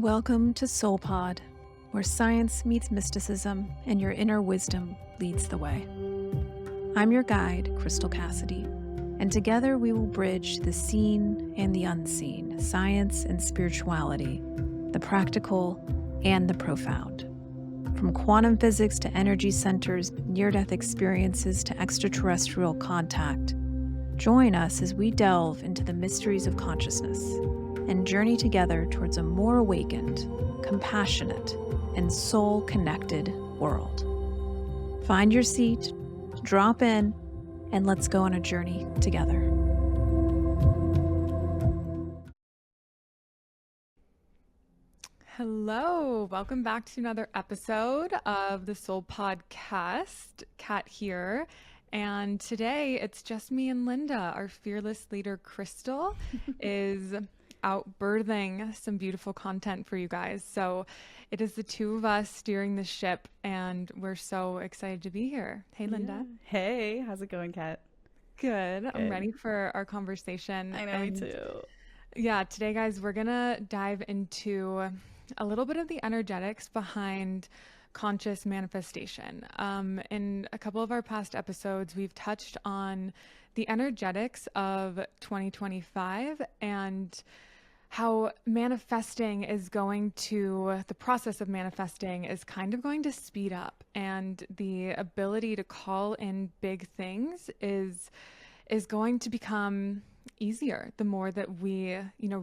Welcome to SoulPod, where science meets mysticism and your inner wisdom leads the way. I'm your guide, Crystal Cassidy, and together we will bridge the seen and the unseen, science and spirituality, the practical and the profound. From quantum physics to energy centers, near-death experiences to extraterrestrial contact, join us as we delve into the mysteries of consciousness and journey together towards a more awakened, compassionate, and soul-connected world. Find your seat, drop in, and let's go on a journey together. Hello, welcome back to another episode of the Soul Podcast. Kat here. And today it's just me and Linda. Our fearless leader, Crystal, is out birthing some beautiful content for you guys. So it is the two of us steering the ship, and we're so excited to be here. Hey, Linda. Yeah. Hey, how's it going, Kat? Good. I'm ready for our conversation. I know, me too. Yeah, today, guys, we're going to dive into a little bit of the energetics behind conscious manifestation. In a couple of our past episodes, we've touched on the energetics of 2025 and how manifesting is going to, the process of manifesting is kind of going to speed up, and the ability to call in big things is going to become easier the more that we,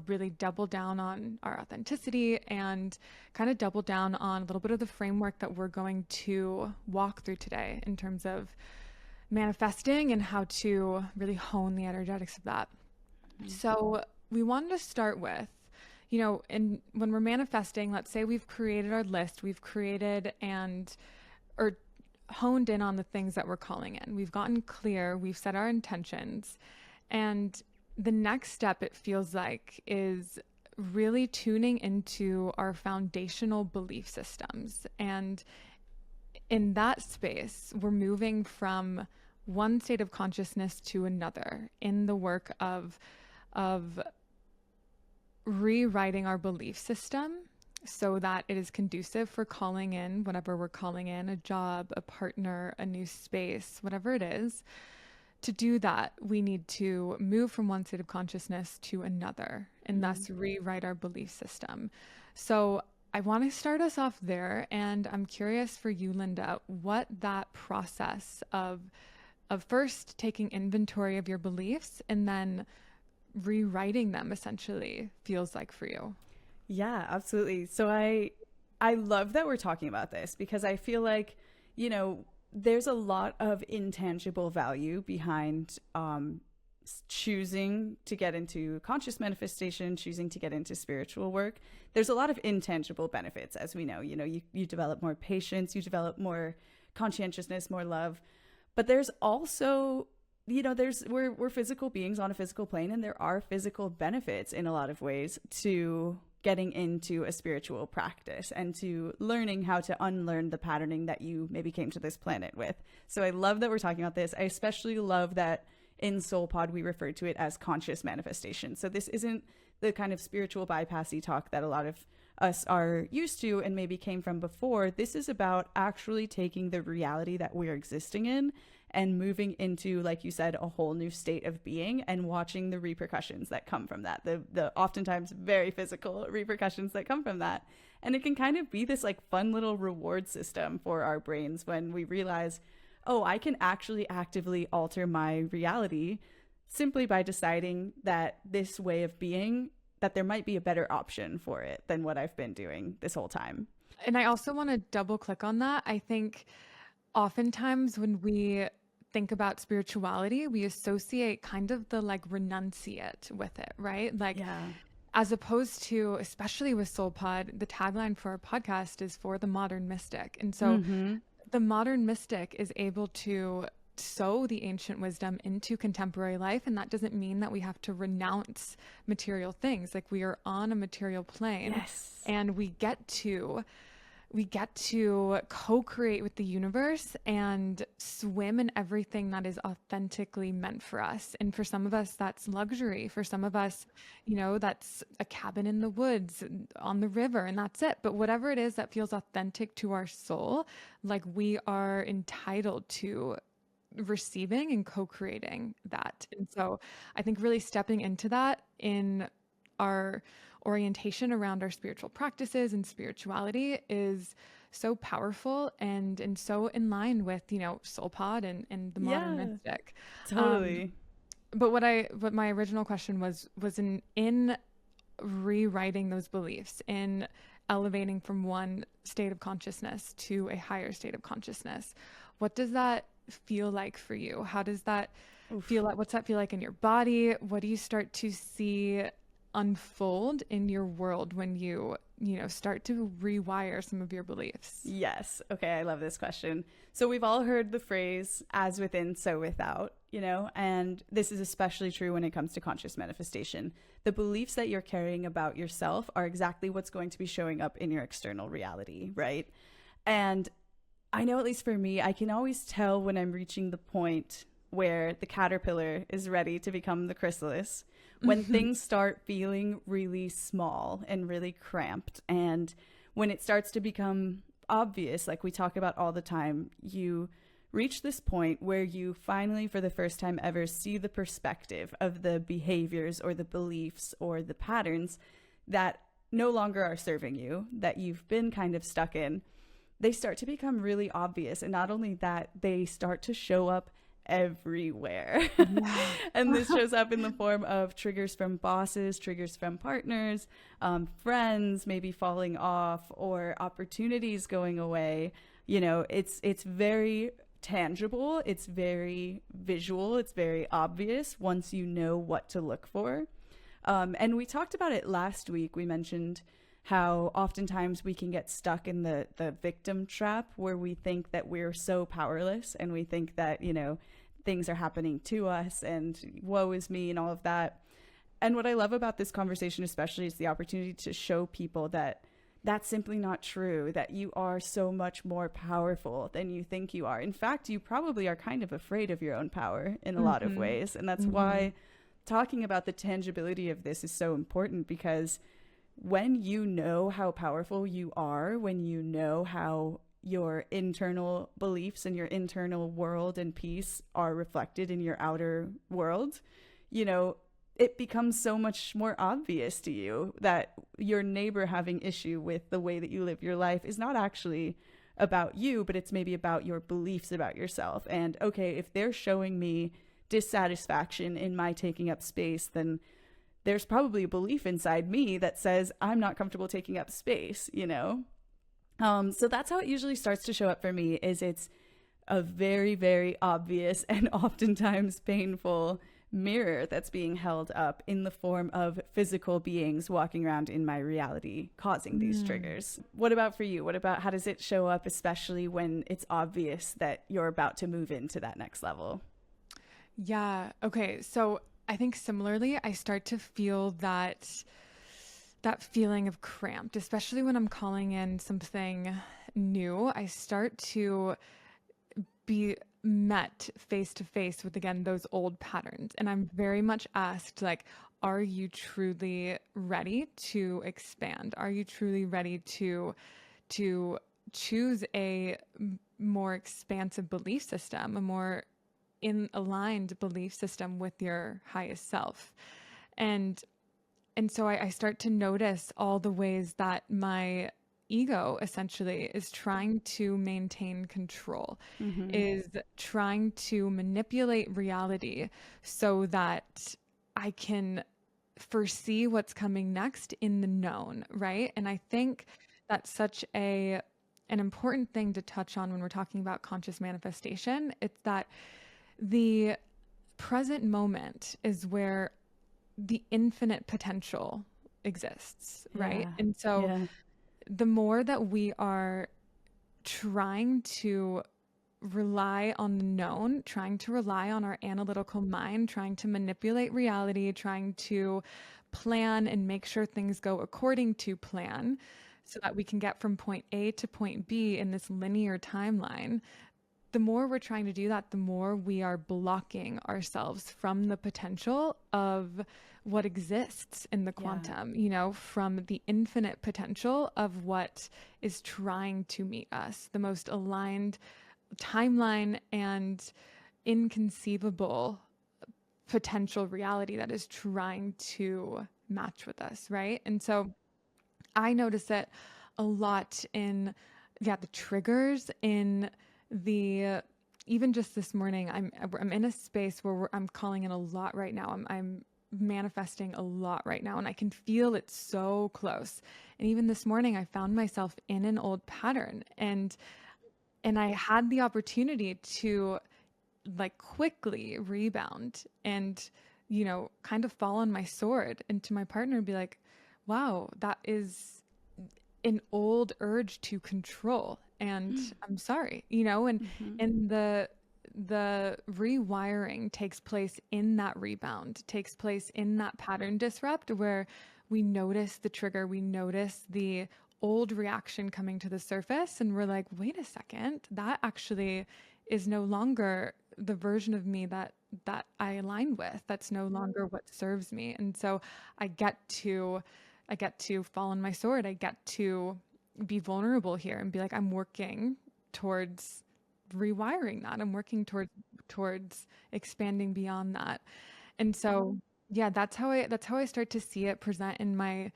really double down on our authenticity and kind of double down on a little bit of the framework that we're going to walk through today in terms of manifesting and how to really hone the energetics of that. So we wanted to start with, when we're manifesting, let's say we've created our list, we've created or honed in on the things that we're calling in. We've gotten clear, we've set our intentions, and the next step, it feels like, is really tuning into our foundational belief systems. And in that space, we're moving from one state of consciousness to another in the work of rewriting our belief system so that it is conducive for calling in whatever we're calling in, a job, a partner, a new space, whatever it is. To do that, we need to move from one state of consciousness to another and thus rewrite our belief system. So I want to start us off there, and I'm curious for you, Linda, what that process of first taking inventory of your beliefs and then rewriting them essentially feels like for you. Yeah, absolutely. So I love that we're talking about this because I feel like, there's a lot of intangible value behind choosing to get into conscious manifestation, choosing to get into spiritual work. There's a lot of intangible benefits, as we know. You develop more patience, you develop more conscientiousness, more love. But there's also, we're physical beings on a physical plane, and there are physical benefits in a lot of ways to getting into a spiritual practice and to learning how to unlearn the patterning that you maybe came to this planet with. So I love that we're talking about this. I especially love that in SoulPod we refer to it as conscious manifestation. So this isn't the kind of spiritual bypassy talk that a lot of us are used to and maybe came from before. This is about actually taking the reality that we're existing in and moving into, like you said, a whole new state of being and watching the repercussions that come from that, the oftentimes very physical repercussions that come from that. And it can kind of be this like fun little reward system for our brains when we realize, oh, I can actually actively alter my reality simply by deciding that this way of being, that there might be a better option for it than what I've been doing this whole time. And I also want to double click on that. I think oftentimes when we think about spirituality, we associate kind of the like renunciate with it, right? Like, as opposed to, especially with SoulPod, the tagline for our podcast is for the modern mystic. And so the modern mystic is able to sow the ancient wisdom into contemporary life. And that doesn't mean that we have to renounce material things. Like, we are on a material plane, and we get to we get to co-create with the universe and swim in everything that is authentically meant for us. And for some of us, that's luxury. For some of us, that's a cabin in the woods on the river, and that's it. But whatever it is that feels authentic to our soul, like, we are entitled to receiving and co-creating that. And so I think really stepping into that in our orientation around our spiritual practices and spirituality is so powerful and so in line with, SoulPod and the modern mystic. Totally. But what my original question was in rewriting those beliefs, in elevating from one state of consciousness to a higher state of consciousness, what does that feel like for you? How does that feel like? What's that feel like in your body? What do you start to see unfold in your world when you start to rewire some of your beliefs? Yes. Okay. I love this question. So we've all heard the phrase as within, so without, and this is especially true when it comes to conscious manifestation. The beliefs that you're carrying about yourself are exactly what's going to be showing up in your external reality, right? And I know, at least for me, I can always tell when I'm reaching the point where the caterpillar is ready to become the chrysalis, when things start feeling really small and really cramped, and when it starts to become obvious, like we talk about all the time, you reach this point where you finally, for the first time ever, see the perspective of the behaviors or the beliefs or the patterns that no longer are serving you, that you've been kind of stuck in. They start to become really obvious. And not only that, they start to show up everywhere. And this shows up in the form of triggers from bosses, triggers from partners, friends maybe falling off, or opportunities going away. It's very tangible, it's very visual, it's very obvious once you know what to look for. And we talked about it last week. We mentioned how oftentimes we can get stuck in the victim trap, where we think that we're so powerless, and we think that, things are happening to us and woe is me and all of that. And what I love about this conversation especially is the opportunity to show people that that's simply not true, that you are so much more powerful than you think you are. In fact, you probably are kind of afraid of your own power in a lot of ways. And that's why talking about the tangibility of this is so important, because when you know how powerful you are, when you know how your internal beliefs and your internal world and peace are reflected in your outer world, it becomes so much more obvious to you that your neighbor having issue with the way that you live your life is not actually about you, but it's maybe about your beliefs about yourself. And okay, if they're showing me dissatisfaction in my taking up space, then there's probably a belief inside me that says I'm not comfortable taking up space, So that's how it usually starts to show up for me, is it's a very, very obvious and oftentimes painful mirror that's being held up in the form of physical beings walking around in my reality, causing these triggers. What about for you? How does it show up, especially when it's obvious that you're about to move into that next level? Yeah. Okay. So I think similarly, I start to feel that feeling of cramped, especially when I'm calling in something new. I start to be met face to face with, again, those old patterns. And I'm very much asked, like, are you truly ready to expand? Are you truly ready to choose a more expansive belief system, a more in aligned belief system with your highest self? And so I start to notice all the ways that my ego essentially is trying to maintain control, is trying to manipulate reality so that I can foresee what's coming next in the known, right? And I think that's such an important thing to touch on when we're talking about conscious manifestation. It's that the present moment is where the infinite potential exists, right? And so the more that we are trying to rely on the known, trying to rely on our analytical mind, trying to manipulate reality, trying to plan and make sure things go according to plan, so that we can get from point A to point B in this linear timeline, the more we're trying to do that, the more we are blocking ourselves from the potential of what exists in the quantum, you know, from the infinite potential of what is trying to meet us, the most aligned timeline and inconceivable potential reality that is trying to match with us, right? And so I notice it a lot in the triggers, in the even just this morning I'm in a space where I'm calling in a lot right now. I'm manifesting a lot right now, and I can feel it so close. And even this morning I found myself in an old pattern, and I had the opportunity to like quickly rebound and, you know, kind of fall on my sword, and to my partner be like, wow, that is an old urge to control, and I'm sorry, you know, and the rewiring takes place in that rebound, takes place in that pattern disrupt, where we notice the trigger, we notice the old reaction coming to the surface, and we're like, wait a second, that actually is no longer the version of me that I align with. That's no longer what serves me. And so I get to fall on my sword. I get to be vulnerable here and be like, I'm working towards rewiring that. I'm working towards expanding beyond that. And so, yeah, that's how I start to see it present in my,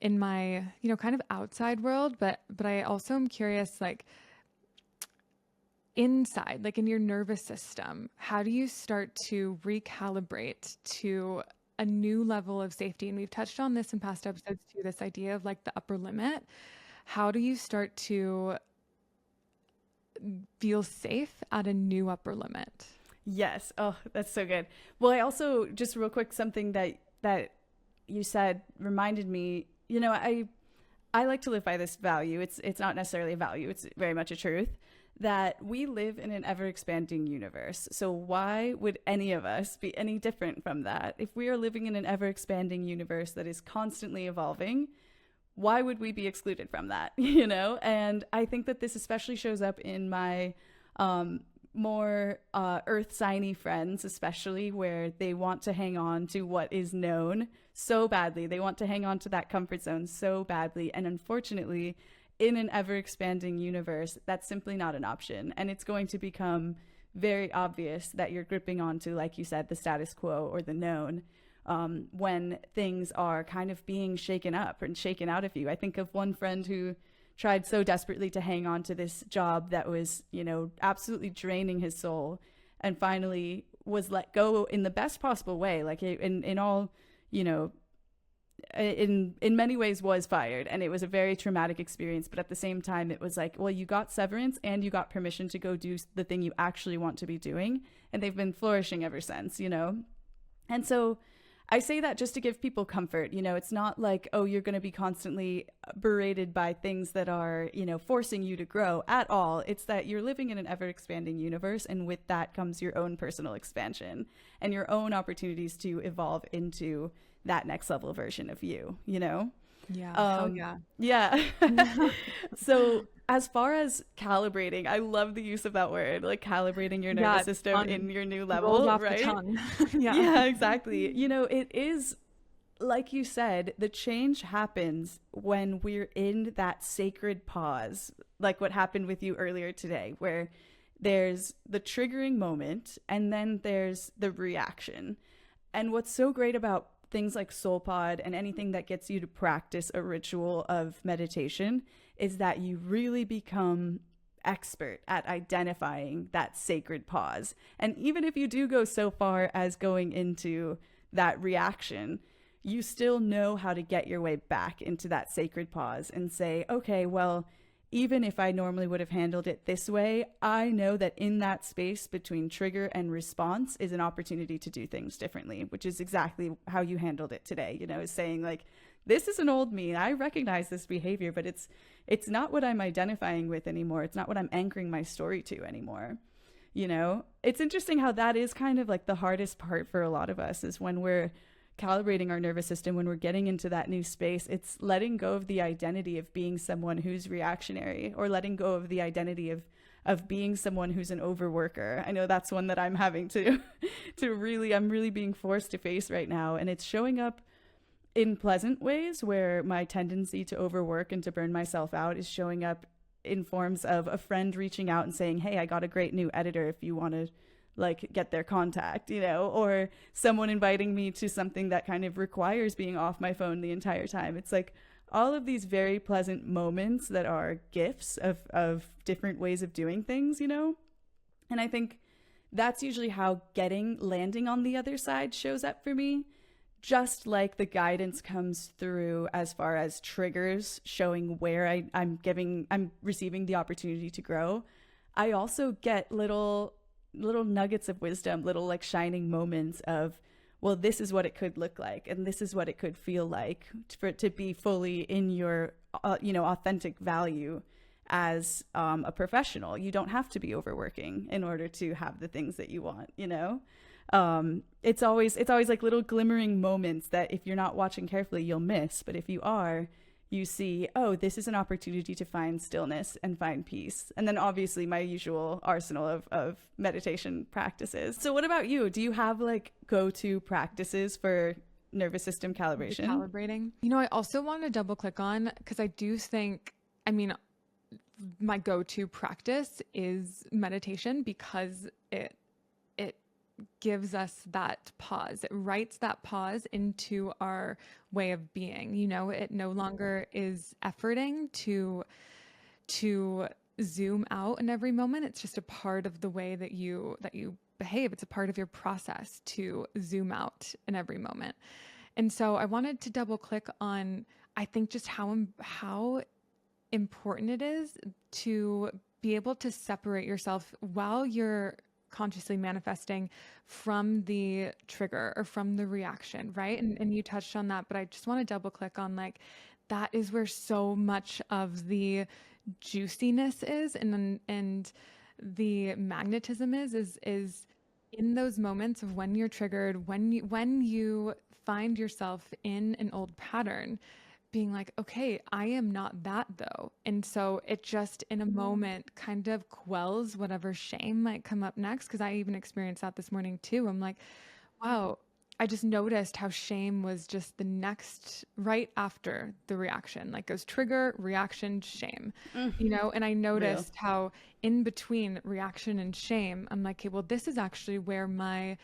you know, kind of outside world. But I also am curious, like inside, like in your nervous system, how do you start to recalibrate to a new level of safety? And we've touched on this in past episodes too, this idea of like the upper limit. How do you start to feel safe at a new upper limit? Yes. Oh, that's so good. Well, I also, just real quick, something that you said reminded me, you know, I like to live by this value. It's not necessarily a value. It's very much a truth that we live in an ever expanding universe. So why would any of us be any different from that? If we are living in an ever expanding universe that is constantly evolving, why would we be excluded from that? You know? And I think that this especially shows up in my more earth signy friends, especially, where they want to hang on to what is known so badly. They want to hang on to that comfort zone so badly. And unfortunately, in an ever expanding universe, that's simply not an option. And it's going to become very obvious that you're gripping onto, like you said, the status quo or the known, when things are kind of being shaken up and shaken out of you. I think of one friend who tried so desperately to hang on to this job that was, you know, absolutely draining his soul, and finally was let go in the best possible way. Like in all, you know, in many ways was fired, and it was a very traumatic experience. But at the same time, it was like, well, you got severance and you got permission to go do the thing you actually want to be doing. And they've been flourishing ever since, you know? And so I say that just to give people comfort. You know, it's not like, oh, you're going to be constantly berated by things that are, you know, forcing you to grow at all. It's that you're living in an ever expanding universe, and with that comes your own personal expansion and your own opportunities to evolve into that next level version of you, you know? Yeah. Yeah. So as far as calibrating, I love the use of that word, like calibrating your nervous system in your new level, off right? The tongue. Yeah, exactly. You know, it is, like you said, the change happens when we're in that sacred pause, like what happened with you earlier today, where there's the triggering moment and then there's the reaction. And what's so great about things like SoulPod and anything that gets you to practice a ritual of meditation is that you really become expert at identifying that sacred pause. And even if you do go so far as going into that reaction, you still know how to get your way back into that sacred pause and say, okay, well, even if I normally would have handled it this way, I know that in that space between trigger and response is an opportunity to do things differently, which is exactly how you handled it today. You know, is saying like, this is an old me. I recognize this behavior, but it's not what I'm identifying with anymore. It's not what I'm anchoring my story to anymore. You know, it's interesting how that is kind of like the hardest part for a lot of us, is when we're calibrating our nervous system, when we're getting into that new space, it's letting go of the identity of being someone who's reactionary, or letting go of the identity of being someone who's an overworker. I know that's one that I'm having to I'm really being forced to face right now. And it's showing up in pleasant ways, where my tendency to overwork and to burn myself out is showing up in forms of a friend reaching out and saying, hey, I got a great new editor if you want to like get their contact, you know, or someone inviting me to something that kind of requires being off my phone the entire time. It's like all of these very pleasant moments that are gifts of different ways of doing things, you know? And I think that's usually how landing on the other side shows up for me. Just like the guidance comes through as far as triggers showing where I'm receiving the opportunity to grow, I also get little nuggets of wisdom, little like shining moments of, well, this is what it could look like, and this is what it could feel like for it to be fully in your authentic value as a professional. You don't have to be overworking in order to have the things that you want, you know? It's always like little glimmering moments that if you're not watching carefully, you'll miss. But if you are, you see, oh, this is an opportunity to find stillness and find peace. And then obviously my usual arsenal of meditation practices. So what about you? Do you have like go-to practices for nervous system calibration? Calibrating. You know, I also want to double click on, because I do think, I mean, my go-to practice is meditation, because it gives us that pause. It writes that pause into our way of being. You know, it no longer is efforting to zoom out in every moment. It's just a part of the way that you behave. It's a part of your process to zoom out in every moment. And so I wanted to double click on, I think, just how important it is to be able to separate yourself while you're consciously manifesting from the trigger or from the reaction, right? And you touched on that, but I just want to double click on, like, that is where so much of the juiciness is, and the magnetism is in those moments of when you're triggered, when you find yourself in an old pattern, being like, okay, I am not that though. And so it just in a moment kind of quells whatever shame might come up next. Cause I even experienced that this morning too. I'm like, wow, I just noticed how shame was just the next, right after the reaction, like goes trigger, reaction, shame, you know? And I noticed how in between reaction and shame, I'm like, okay, well, this is actually where my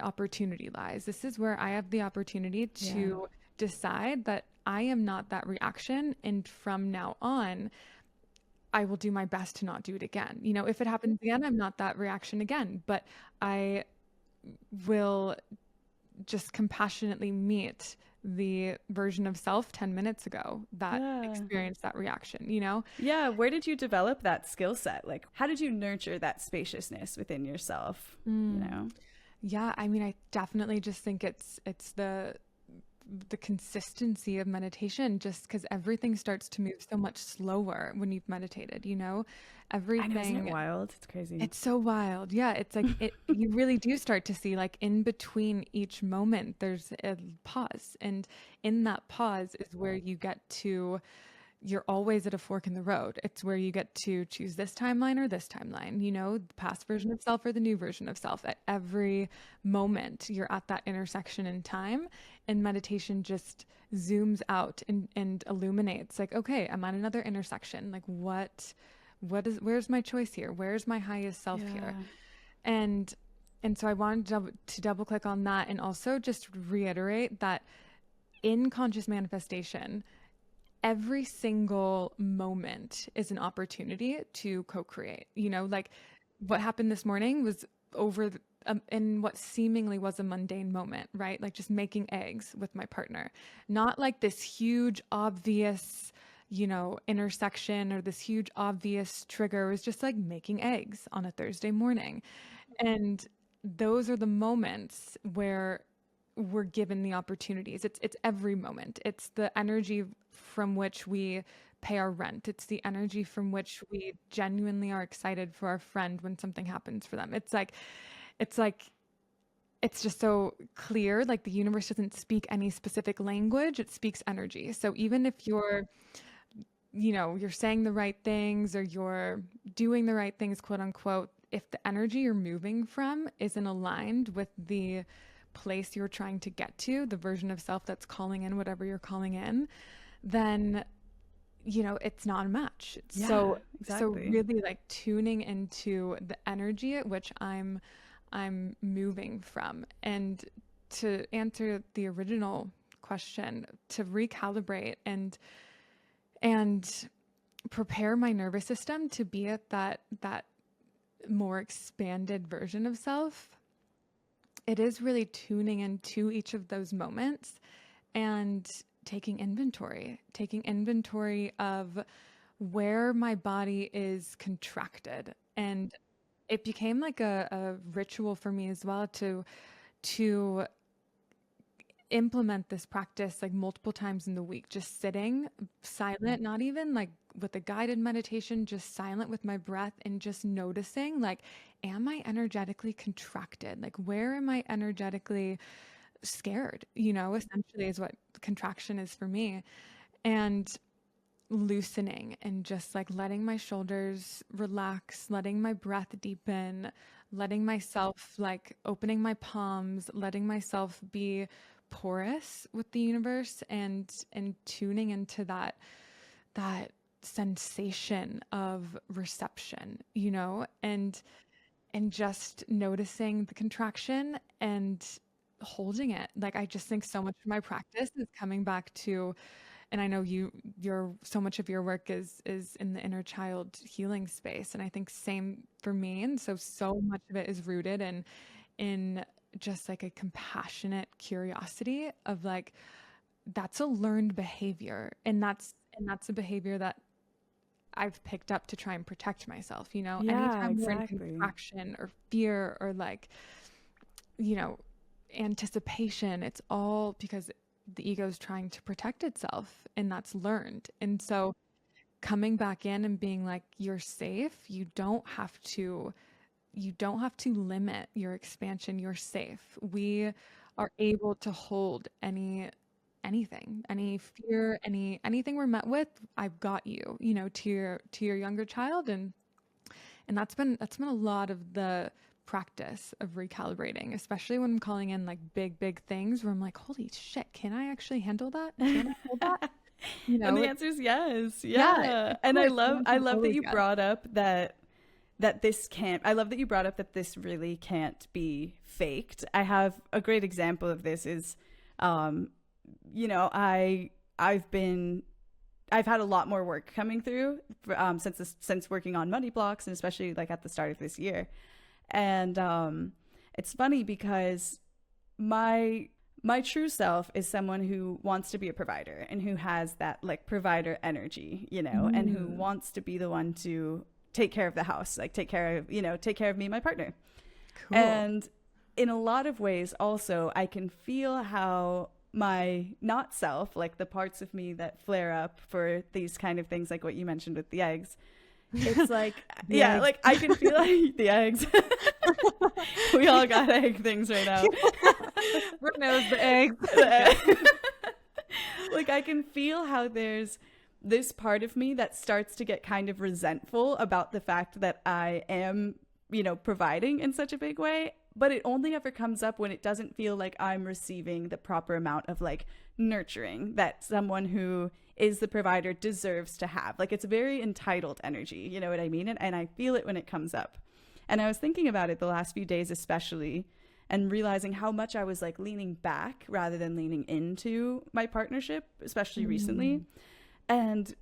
opportunity lies. This is where I have the opportunity to decide that I am not that reaction. And from now on, I will do my best to not do it again. You know, if it happens again, I'm not that reaction again, but I will just compassionately meet the version of self 10 minutes ago that experienced that reaction, you know? Yeah. Where did you develop that skill set? Like, how did you nurture that spaciousness within yourself? You know? Yeah. I mean, I definitely just think it's the consistency of meditation, just because everything starts to move so much slower when you've meditated, you know, everything. I know, isn't it wild? It's crazy. It's so wild. Yeah. It's like, you really do start to see, like, in between each moment, there's a pause. And in that pause is where you get to, you're always at a fork in the road. It's where you get to choose this timeline or this timeline, you know, the past version of self or the new version of self. At every moment, you're at that intersection in time, and meditation just zooms out and illuminates, like, okay, I'm at another intersection. Like, where's my choice here? Where's my highest self here? And so I wanted to double click on that, and also just reiterate that in conscious manifestation, every single moment is an opportunity to co-create. You know, like what happened this morning was over in what seemingly was a mundane moment, right? Like just making eggs with my partner, not like this huge, obvious, you know, intersection or this huge, obvious trigger. It was just like making eggs on a Thursday morning. And those are the moments where we're given the opportunities. It's every moment. It's the energy from which we pay our rent. It's the energy from which we genuinely are excited for our friend when something happens for them. It's like it's just so clear. Like the universe doesn't speak any specific language, it speaks energy. So even if you're, you're saying the right things or you're doing the right things, quote unquote, if the energy you're moving from isn't aligned with the place you're trying to get to, the version of self that's calling in whatever you're calling in, then it's not a match. Yeah, so exactly. really like tuning into the energy at which I'm moving from. And to answer the original question, to recalibrate and prepare my nervous system to be at that more expanded version of self, it is really tuning into each of those moments and taking inventory of where my body is contracted. And it became like a ritual for me as well to implement this practice like multiple times in the week, just sitting silent, not even like with a guided meditation, just silent with my breath and just noticing, like, am I energetically contracted? Like, where am I energetically scared? Essentially is what contraction is for me. And loosening and just like letting my shoulders relax, letting my breath deepen, letting myself like opening my palms, letting myself be porous with the universe and tuning into that sensation of reception, and just noticing the contraction and holding it. Like, I just think so much of my practice is coming back to, and I know you're so much of your work is in the inner child healing space. And I think same for me. And so much of it is rooted in just like a compassionate curiosity of like, that's a learned behavior. And that's a behavior that I've picked up to try and protect myself, Yeah, anytime we're in exactly. contraction or fear or like, anticipation, it's all because the ego is trying to protect itself, and that's learned. And so coming back in and being like, you're safe. You don't have to limit your expansion. You're safe. We are able to hold anything, any fear, anything we're met with. I've got you, to your younger child. And that's been a lot of the practice of recalibrating, especially when I'm calling in like big things where I'm like, holy shit, can I actually handle that? Can I hold that? And the answer is yes. Yeah, Yeah. of And I course, the love answer is that always you yes. brought up that this can't, I love that you brought up that this really can't be faked. I have a great example of this is, I've had a lot more work coming through since working on money blocks, and especially like at the start of this year. And it's funny because my true self is someone who wants to be a provider and who has that like provider energy, and who wants to be the one to take care of the house, like take care of me and my partner. Cool. And in a lot of ways also, I can feel how my not self, like the parts of me that flare up for these kind of things, like what you mentioned with the eggs, it's like eggs. Like I can feel like the eggs. We all got egg things right now. Knows the eggs. Like I can feel how there's this part of me that starts to get kind of resentful about the fact that I am, providing in such a big way. But it only ever comes up when it doesn't feel like I'm receiving the proper amount of like nurturing that someone who is the provider deserves to have. Like it's a very entitled energy, you know what I mean? And I feel it when it comes up. And I was thinking about it the last few days especially, and realizing how much I was like leaning back rather than leaning into my partnership, especially recently. And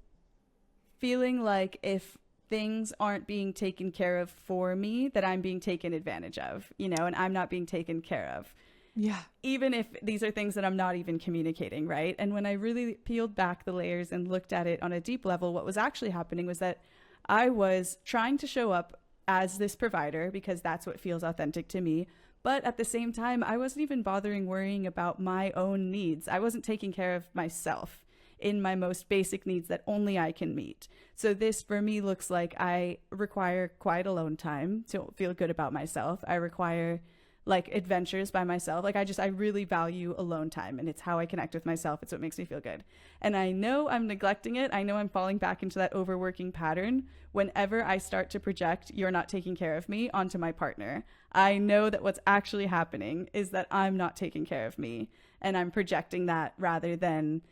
feeling like if things aren't being taken care of for me, that I'm being taken advantage of, and I'm not being taken care of. Yeah. Even if these are things that I'm not even communicating, right? And when I really peeled back the layers and looked at it on a deep level, what was actually happening was that I was trying to show up as this provider because that's what feels authentic to me. But at the same time, I wasn't even worrying about my own needs. I wasn't taking care of myself in my most basic needs that only I can meet. So this for me looks like I require quiet alone time to feel good about myself. I require like adventures by myself. Like I really value alone time, and it's how I connect with myself. It's what makes me feel good. And I know I'm neglecting it. I know I'm falling back into that overworking pattern whenever I start to project "you're not taking care of me" onto my partner. I know that what's actually happening is that I'm not taking care of me, and I'm projecting that rather than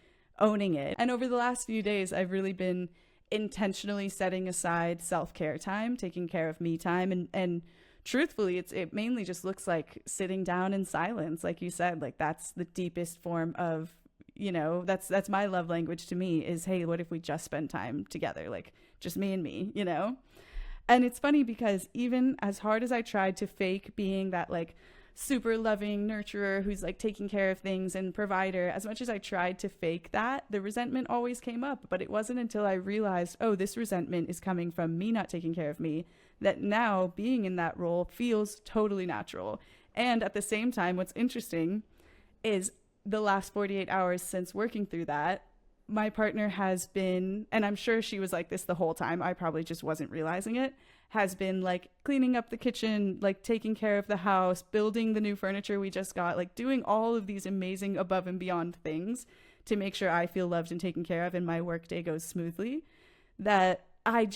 owning it. And over the last few days, I've really been intentionally setting aside self-care time, taking care of me time, and truthfully, it mainly just looks like sitting down in silence. Like you said, like that's the deepest form of, that's my love language to me is, hey, what if we just spend time together? Like just me and me. And it's funny because even as hard as I tried to fake being that like super loving nurturer who's like taking care of things and provider, as much as I tried to fake that, the resentment always came up. But it wasn't until I realized, oh, this resentment is coming from me not taking care of me, that now being in that role feels totally natural. And at the same time, what's interesting is the last 48 hours since working through that, my partner has been, and I'm sure she was like this the whole time, I probably just wasn't realizing it, has been like cleaning up the kitchen, like taking care of the house, building the new furniture we just got, like doing all of these amazing above and beyond things to make sure I feel loved and taken care of and my workday goes smoothly, that I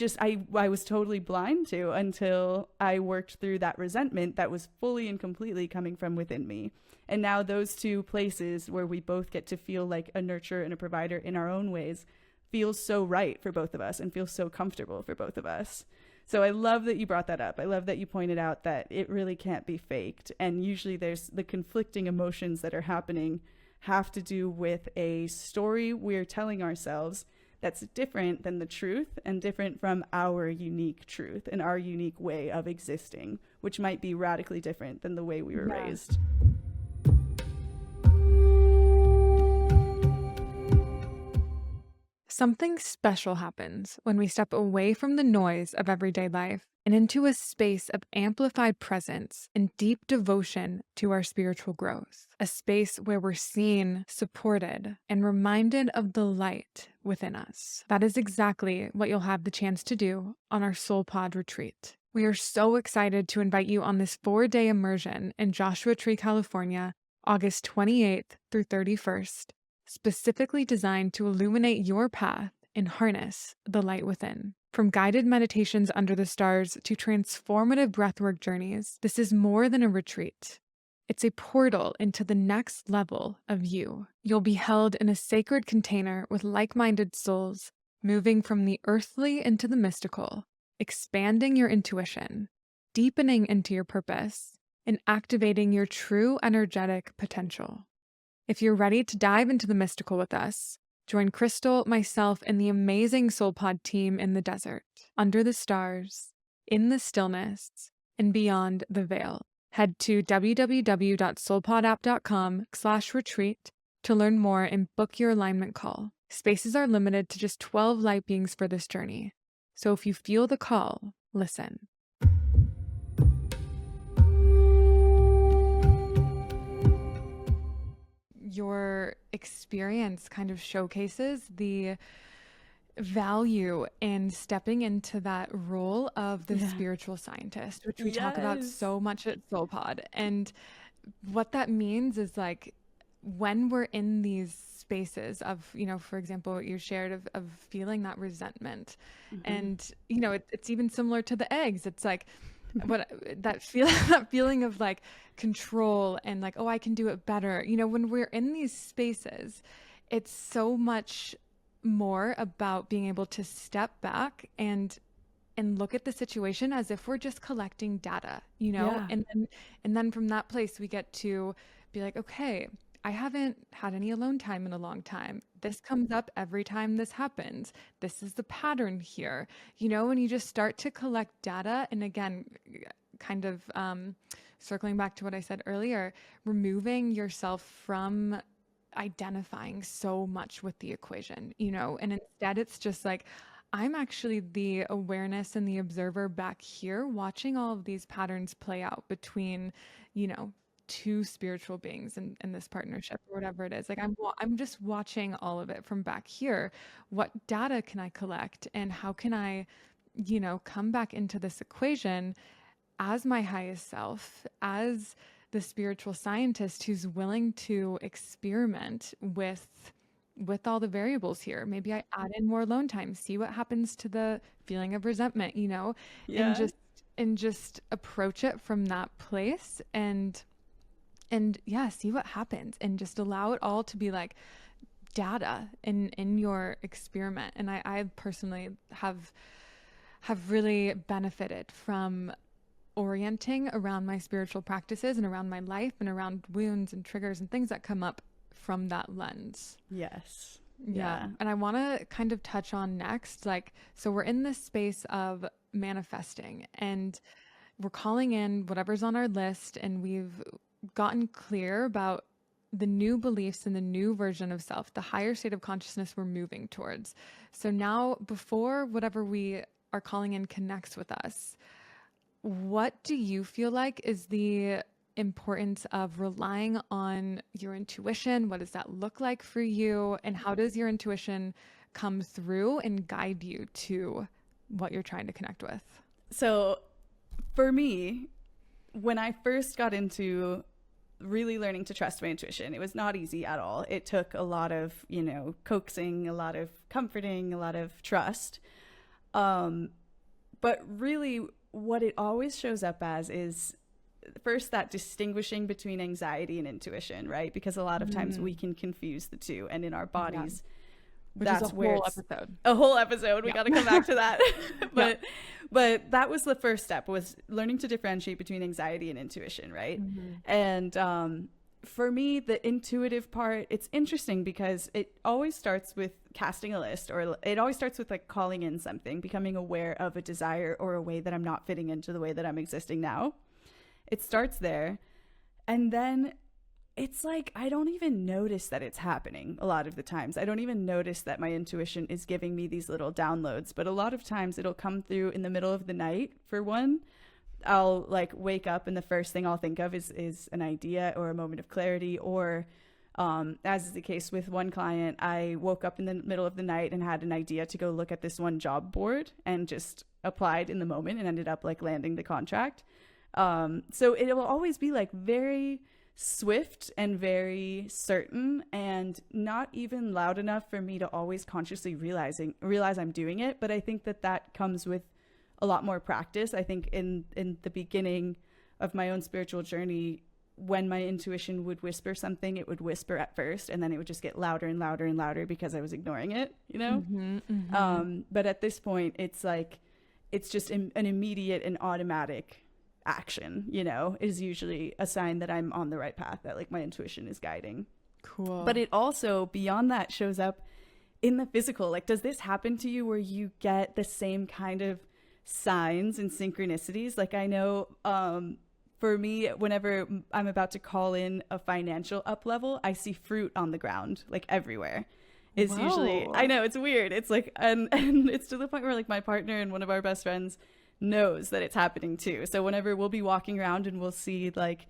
was totally blind to until I worked through that resentment that was fully and completely coming from within me. And now those two places where we both get to feel like a nurturer and a provider in our own ways feels so right for both of us and feels so comfortable for both of us. So I love that you brought that up. I love that you pointed out that it really can't be faked. And usually there's the conflicting emotions that are happening have to do with a story we're telling ourselves that's different than the truth and different from our unique truth and our unique way of existing, which might be radically different than the way we were raised. Something special happens when we step away from the noise of everyday life and into a space of amplified presence and deep devotion to our spiritual growth. A space where we're seen, supported, and reminded of the light within us. That is exactly what you'll have the chance to do on our SoulPod retreat. We are so excited to invite you on this 4-day immersion in Joshua Tree, California, August 28th through 31st. Specifically designed to illuminate your path and harness the light within. From guided meditations under the stars to transformative breathwork journeys, this is more than a retreat. It's a portal into the next level of you. You'll be held in a sacred container with like-minded souls, moving from the earthly into the mystical, expanding your intuition, deepening into your purpose, and activating your true energetic potential. If you're ready to dive into the mystical with us, join Crystal, myself, and the amazing SoulPod team in the desert, under the stars, in the stillness, and beyond the veil. Head to www.soulpodapp.com/retreat to learn more and book your alignment call. Spaces are limited to just 12 light beings for this journey. So if you feel the call, listen. Your experience kind of showcases the value in stepping into that role of the spiritual scientist, which we talk about so much at SoulPod. And what that means is like when we're in these spaces of, for example, what you shared of feeling that resentment. And, it's even similar to the eggs. It's like, that feeling of like control and like, oh, I can do it better. When we're in these spaces, it's so much more about being able to step back and look at the situation as if we're just collecting data, and then from that place we get to be like, okay, I haven't had any alone time in a long time. This comes up every time this happens. This is the pattern here, and you just start to collect data. And again, kind of circling back to what I said earlier, removing yourself from identifying so much with the equation, and instead it's just like, I'm actually the awareness and the observer back here watching all of these patterns play out between, two spiritual beings in this partnership or whatever it is. Like I'm just watching all of it from back here. What data can I collect and how can I, come back into this equation as my highest self, as the spiritual scientist who's willing to experiment with all the variables here. Maybe I add in more alone time, see what happens to the feeling of resentment, you know, Yeah. and just approach it from that place and yeah, see what happens and just allow it all to be like data in your experiment. And I personally have really benefited from orienting around my spiritual practices and around my life and around wounds and triggers and things that come up from that lens. Yes. Yeah. And I want to kind of touch on next, like, so we're in this space of manifesting and we're calling in whatever's on our list, and we've gotten clear about the new beliefs and the new version of self, the higher state of consciousness we're moving towards. So now, before whatever we are calling in connects with us, what do you feel like is the importance of relying on your intuition? What does that look like for you? And how does your intuition come through and guide you to what you're trying to connect with? So for me, when I first got into really learning to trust my intuition, it was not easy at all. It took a lot of, you know, coaxing, a lot of comforting, a lot of trust. But really what it always shows up as is first that distinguishing between anxiety and intuition, right? Because a lot of times we can confuse the two, and in our bodies, that's where it's a whole episode. We got to come back to that. But that was the first step, was learning to differentiate between anxiety and intuition, right? And for me, the intuitive part, it's interesting because it always starts with casting a list, or it always starts with like calling in something, becoming aware of a desire or a way that I'm not fitting into the way that I'm existing now. It starts there. And then it's like, I don't even notice that it's happening a lot of the times. I don't even notice that my intuition is giving me these little downloads. But a lot of times it'll come through in the middle of the night. For one, I'll like wake up and the first thing I'll think of is an idea or a moment of clarity. Or as is the case with one client, I woke up in the middle of the night and had an idea to go look at this one job board and just applied in the moment and ended up like landing the contract. So it will always be like very swift and very certain, and not even loud enough for me to always consciously realize I'm doing it. But I think that comes with a lot more practice. I think in the beginning of my own spiritual journey, when my intuition would whisper something, it would whisper at first, and then it would just get louder and louder and louder because I was ignoring it, you know? But at this point, it's like, it's just an immediate and automatic action, you know, is usually a sign that I'm on the right path, that like my intuition is guiding. Cool. But it also, beyond that, shows up in the physical. Like, does this happen to you where you get the same kind of signs and synchronicities? Like, I know for me, whenever I'm about to call in a financial up level, I see fruit on the ground, like everywhere. It's usually, I know, it's weird. It's like, and it's to the point where like my partner and one of our best friends knows that it's happening too. So whenever we'll be walking around and we'll see like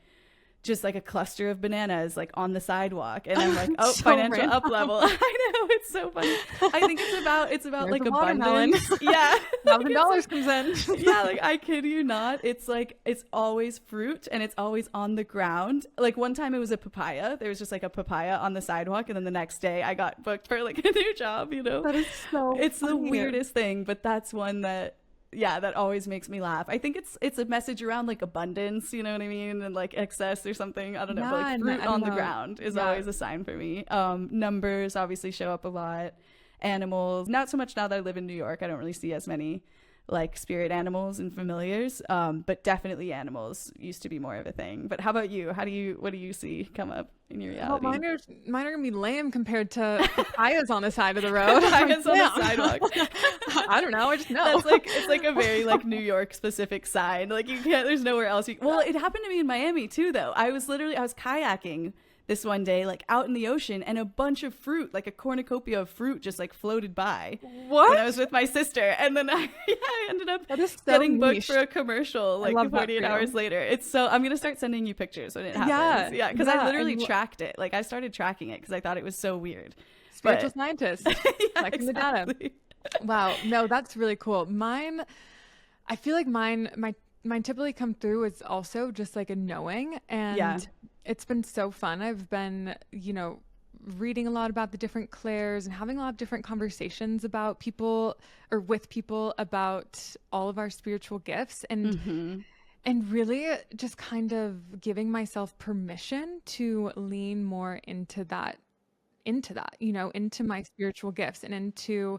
just like a cluster of bananas like on the sidewalk, and I'm like, oh, so financial random. Up level. I know, it's so funny. I think it's about like abundance. Yeah. $1,000 comes in. Yeah, like I kid you not. It's like, it's always fruit and it's always on the ground. Like one time it was a papaya. There was just like a papaya on the sidewalk, and then the next day I got booked for like a new job, you know? That is so It's funny. The weirdest thing, but that's one that, yeah, that always makes me laugh. I think it's a message around like abundance, you know what I mean? And like excess or something. I don't know. But like fruit on the ground is always a sign for me. Numbers obviously show up a lot. Animals, not so much now that I live in New York. I don't really see as many like spirit animals and familiars. But definitely animals used to be more of a thing. But how about you? What do you see come up in your reality? Well, mine are gonna be lame compared to papayas on the side of the road. Papayas on the sidewalk. I don't know. I just know. That's like, it's like a very like New York specific sign. Like you can't, there's nowhere else. Well, it happened to me in Miami too, though. I was kayaking this one day, like out in the ocean, and a bunch of fruit, like a cornucopia of fruit, just like floated by. What? When I was with my sister, and then I ended up getting booked for a commercial like 48 hours later. It's so, I'm gonna start sending you pictures when it happens. Yeah, because I literally tracked it. Like I started tracking it because I thought it was so weird. Spiritual scientist, yeah, exactly. The data. Wow, no, that's really cool. Mine, I feel like my mine typically come through is also just like a knowing, and Yeah. it's been so fun. I've been, reading a lot about the different clairs and having a lot of different conversations about people or with people about all of our spiritual gifts, and really just kind of giving myself permission to lean more into that, into my spiritual gifts and into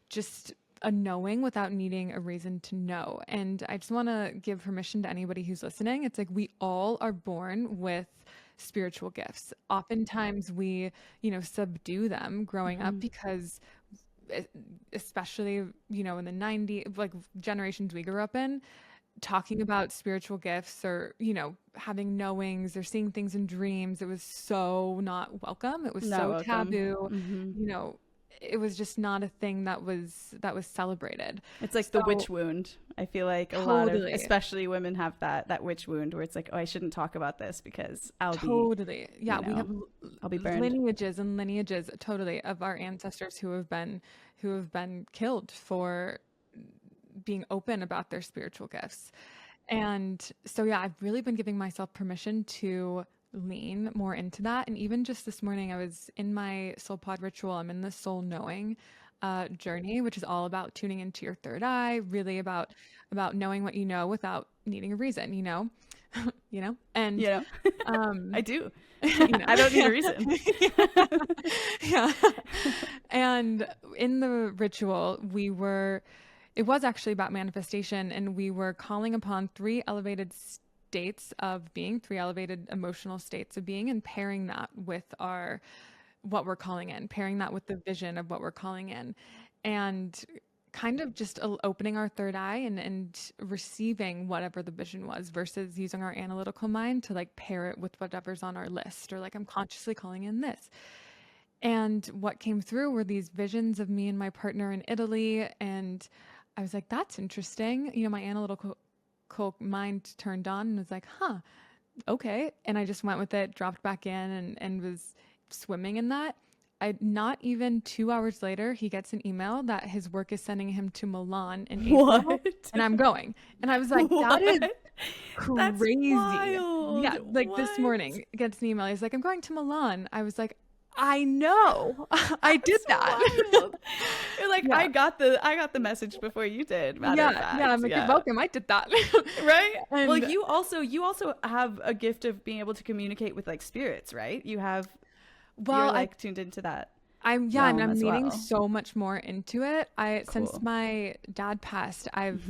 just a knowing without needing a reason to know. And I just want to give permission to anybody who's listening. It's like we all are born with spiritual gifts. Oftentimes we, subdue them growing up because especially, in the 90s, like generations we grew up in, talking about spiritual gifts or, having knowings or seeing things in dreams, it was so not welcome. It was Not so welcome. taboo. Mm-hmm. It was just not a thing that was celebrated. It's like the witch wound. I feel like a lot of, Totally. especially women, have that witch wound where it's like, oh, I shouldn't talk about this because I'll Totally. Yeah, we have I'll be burned. lineages and lineages totally of our ancestors who have been killed for being open about their spiritual gifts. And so yeah, I've really been giving myself permission to lean more into that. And even just this morning, I was in my SoulPod ritual. I'm in the soul knowing journey, which is all about tuning into your third eye, really about knowing what you know without needing a reason, and I do. I I don't need a reason. Yeah. And in the ritual, it was actually about manifestation, and we were calling upon three elevated states of being, three elevated emotional states of being, and pairing that with what we're calling in, pairing that with the vision of what we're calling in, and kind of just opening our third eye and receiving whatever the vision was versus using our analytical mind to like pair it with whatever's on our list, or like I'm consciously calling in this. And what came through were these visions of me and my partner in Italy. And I was like, that's interesting. My analytical mind turned on and was like, huh, okay. And I just went with it, dropped back in and was swimming in that. Not even 2 hours later, he gets an email that his work is sending him to Milan in April. What? And I'm going. And I was like, that is That's crazy. wild. Yeah, like What? this morning, gets an email. He's like, I'm going to Milan. I was like, I know. I did that. Wild. You're like, Yeah. I got the message before you did. Matter of fact. I'm like, you're welcome. I did that. Right? And Well, you also have a gift of being able to communicate with like spirits, right? You're like tuned into that. I'm realm and I'm as leaning well. so much more into it. Since Cool. my dad passed, I've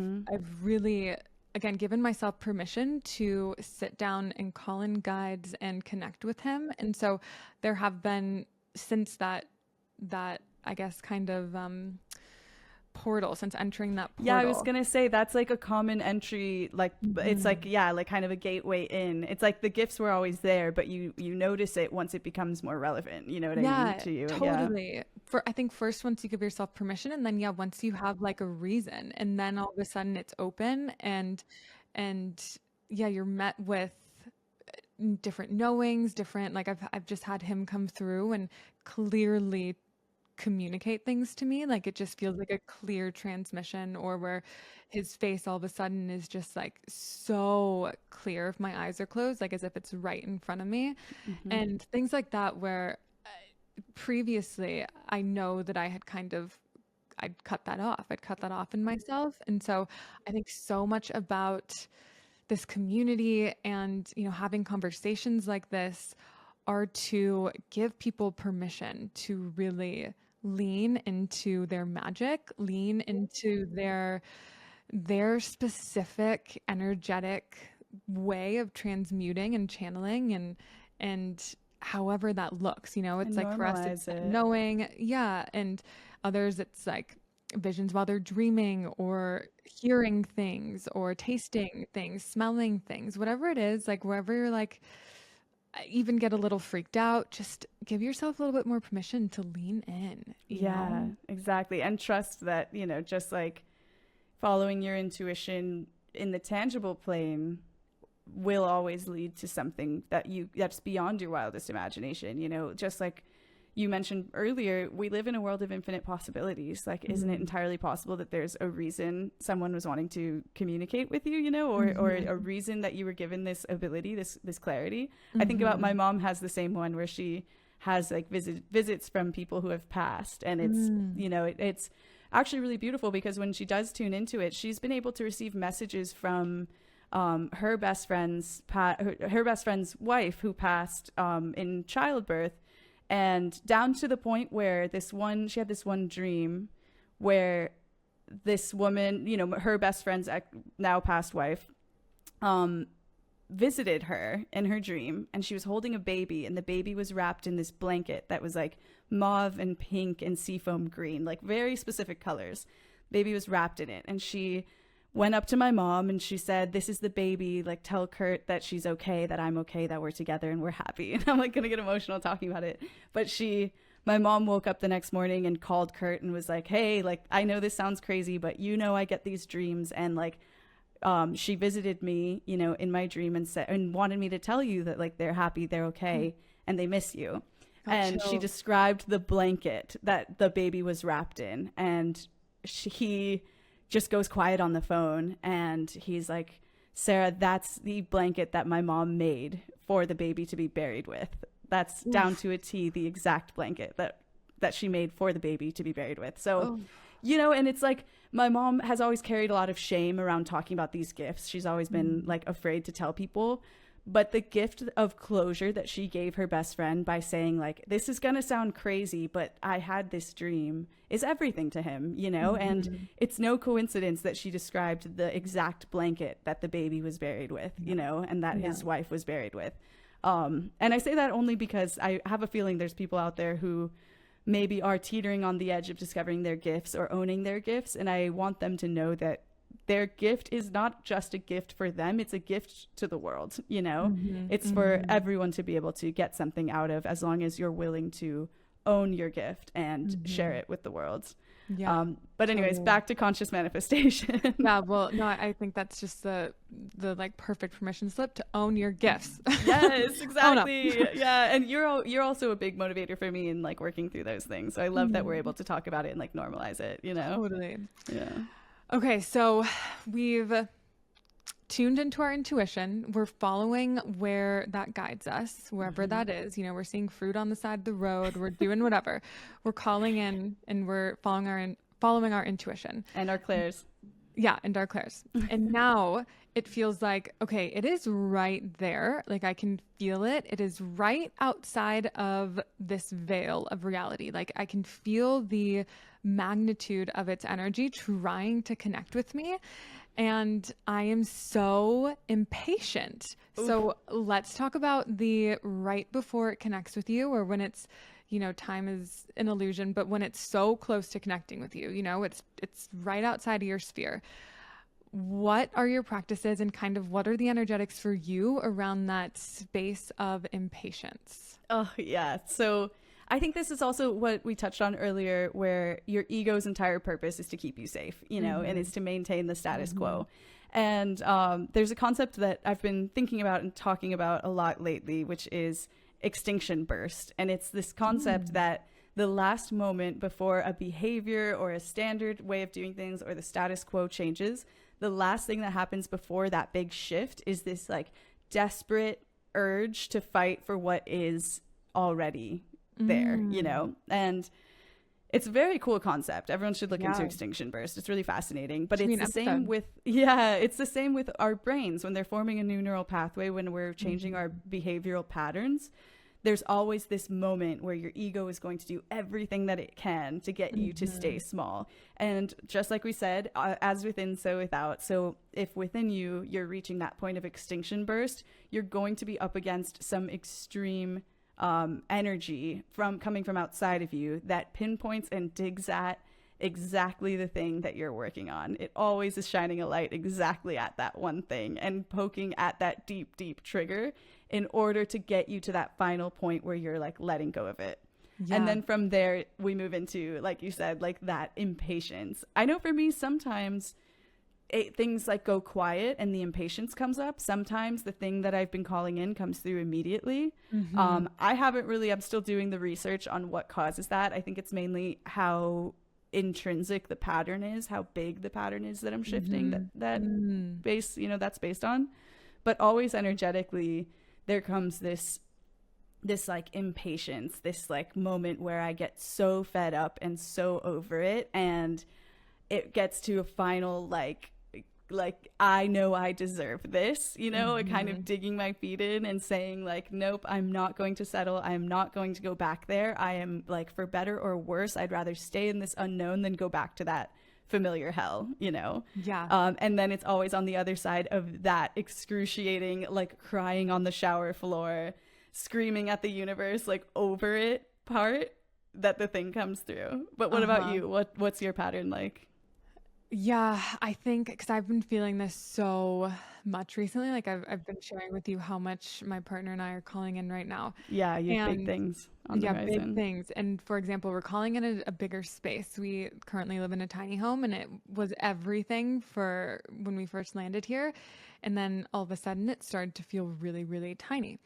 really again given myself permission to sit down and call in guides and connect with him. And so there have been, since that I guess kind of portal, since entering that portal. Yeah, I was gonna say that's like a common entry, like it's like like kind of a gateway in. It's like the gifts were always there, but you notice it once it becomes more relevant. You know what I mean to you? Totally. Yeah. I think first once you give yourself permission, and then once you have like a reason, and then all of a sudden it's open, and you're met with different knowings, different, like I've just had him come through and clearly communicate things to me. Like it just feels like a clear transmission, or where his face all of a sudden is just like so clear if my eyes are closed, like as if it's right in front of me. And things like that, where previously I know that I'd cut that off in myself. And so I think so much about this community and having conversations like this are to give people permission to really lean into their magic, lean into their specific energetic way of transmuting and channeling, and however that looks, it's like for us it's knowing, and others it's like visions while they're dreaming, or hearing things, or tasting things, smelling things, whatever it is, like wherever you're like even get a little freaked out, just give yourself a little bit more permission to lean in. You know? Exactly. And trust that, just like following your intuition in the tangible plane will always lead to something that's beyond your wildest imagination. Just like you mentioned earlier, we live in a world of infinite possibilities. Like, isn't it entirely possible that there's a reason someone was wanting to communicate with you, you know, or a reason that you were given this ability, this clarity? I think about my mom has the same one where she has like visits from people who have passed, and it's you know, it's actually really beautiful, because when she does tune into it, she's been able to receive messages from her best friend's wife who passed in childbirth. And down to the point where she had this one dream where this woman, you know, her best friend's now past wife, visited her in her dream, and she was holding a baby, and the baby was wrapped in this blanket that was like mauve and pink and seafoam green, like very specific colors. Baby was wrapped in it, and she went up to my mom and she said, "This is the baby, like tell Kurt that she's okay, that I'm okay, that we're together and we're happy." And I'm like gonna get emotional talking about it, but my mom woke up the next morning and called Kurt and was like, "Hey, like, I know this sounds crazy, but you know I get these dreams, and like she visited me, you know, in my dream and wanted me to tell you that like they're happy, they're okay, and they miss you." And she described the blanket that the baby was wrapped in, and he just goes quiet on the phone, and he's like, "Sarah, that's the blanket that my mom made for the baby to be buried with. That's down to a T, the exact blanket that she made for the baby to be buried with." So, you know, and it's like, my mom has always carried a lot of shame around talking about these gifts. She's always been like afraid to tell people. But the gift of closure that she gave her best friend by saying like, "This is going to sound crazy, but I had this dream," is everything to him, you know? And it's no coincidence that she described the exact blanket that the baby was buried with, you know, and that his wife was buried with. And I say that only because I have a feeling there's people out there who maybe are teetering on the edge of discovering their gifts or owning their gifts. And I want them to know that their gift is not just a gift for them, it's a gift to the world, you know? It's for everyone to be able to get something out of, as long as you're willing to own your gift and share it with the world. But anyways, back to conscious manifestation. Well, no, I think that's just the like perfect permission slip to own your gifts. Yes, exactly. Yeah, and you're also a big motivator for me in like working through those things. So I love that we're able to talk about it and like normalize it, you know? Totally. Yeah. Okay, so we've tuned into our intuition. We're following where that guides us, wherever that is. You know, we're seeing fruit on the side of the road. We're doing whatever. We're calling in, and we're following our intuition And our clairs. Yeah, and our clairs. And now it feels like, okay, it is right there. Like, I can feel it. It is right outside of this veil of reality. Like, I can feel the magnitude of its energy trying to connect with me. And I am so impatient. Oof. So let's talk about the right before it connects with you, or when it's, you know, time is an illusion, but when it's so close to connecting with you, you know, it's right outside of your sphere. What are your practices, and kind of what are the energetics for you around that space of impatience? Oh, yeah. So I think this is also what we touched on earlier, where your ego's entire purpose is to keep you safe, you know, and is to maintain the status quo. And there's a concept that I've been thinking about and talking about a lot lately, which is extinction burst. And it's this concept that the last moment before a behavior or a standard way of doing things or the status quo changes, the last thing that happens before that big shift is this like desperate urge to fight for what is already there, you know? And it's a very cool concept. Everyone should look into extinction burst. It's really fascinating. But it's the same with it's the same with our brains when they're forming a new neural pathway, when we're changing our behavioral patterns. There's always this moment where your ego is going to do everything that it can to get you to stay small. And just like we said, as within, so without. So if within you're reaching that point of extinction burst, you're going to be up against some extreme energy coming from outside of you that pinpoints and digs at exactly the thing that you're working on. It always is shining a light exactly at that one thing and poking at that deep, deep trigger in order to get you to that final point where you're like letting go of it. Yeah. And then from there, we move into, like you said, like that impatience. I know for me, sometimes things like go quiet and the impatience comes up. Sometimes the thing that I've been calling in comes through immediately. I'm still doing the research on what causes that. I think it's mainly how intrinsic the pattern is, how big the pattern is that I'm shifting that's based on. But always energetically, there comes this like impatience, this like moment where I get so fed up and so over it, and it gets to a final like I know I deserve this, and kind of digging my feet in and saying like, nope, I'm not going to settle. I'm not going to go back there. I am like, for better or worse, I'd rather stay in this unknown than go back to that familiar hell, Yeah. And then it's always on the other side of that excruciating, like crying on the shower floor, screaming at the universe, like over it part that the thing comes through. But what about you? What's your pattern like? Yeah, I think because I've been feeling this so much recently. Like I've been sharing with you how much my partner and I are calling in right now. Yeah, you have big things on the horizon. Big things. And for example, we're calling in a bigger space. We currently live in a tiny home, and it was everything for when we first landed here. And then all of a sudden it started to feel really, really tiny.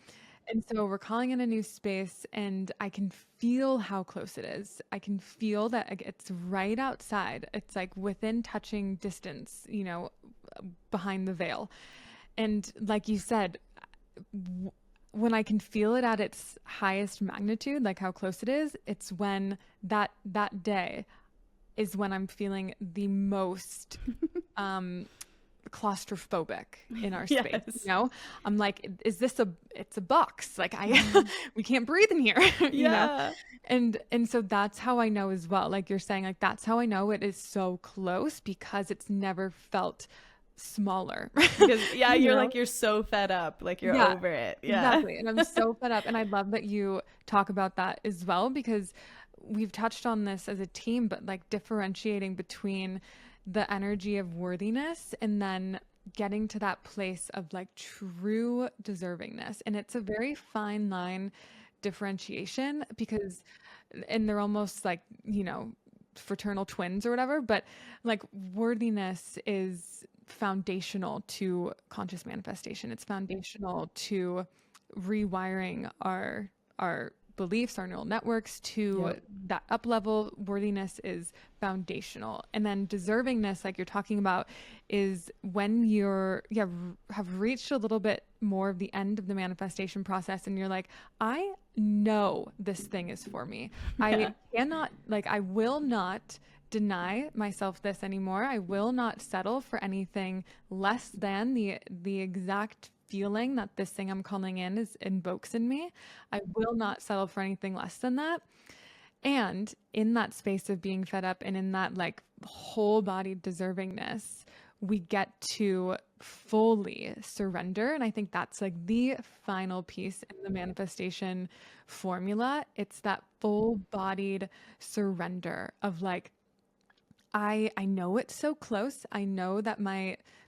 And so we're calling in a new space, and I can feel how close it is. I can feel that it's right outside. It's like within touching distance, behind the veil. And like you said, when I can feel it at its highest magnitude, like how close it is, it's when that day is when I'm feeling the most claustrophobic in our space. Yes. I'm like, is this it's a box, like we can't breathe in here. you know and so that's how I know as well, like you're saying, like that's how I know it is so close, because it's never felt smaller. Because you're like, you're so fed up, like you're over it. Exactly. And I'm so fed up, and I love that you talk about that as well, because we've touched on this as a team, but like differentiating between the energy of worthiness and then getting to that place of like true deservingness. And it's a very fine line differentiation, because, and they're almost like, fraternal twins or whatever, but like worthiness is foundational to conscious manifestation. It's foundational to rewiring our beliefs, our neural networks to that up level. Worthiness is foundational. And then deservingness, like you're talking about, is when you're have reached a little bit more of the end of the manifestation process, and you're like, I know this thing is for me. I cannot, like, I will not deny myself this anymore. I will not settle for anything less than the exact feeling that this thing I'm calling in invokes in me. I will not settle for anything less than that. And in that space of being fed up, and in that like whole body deservingness, we get to fully surrender. And I think that's like the final piece in the manifestation formula. It's that full bodied surrender of like, I know it's so close. I know that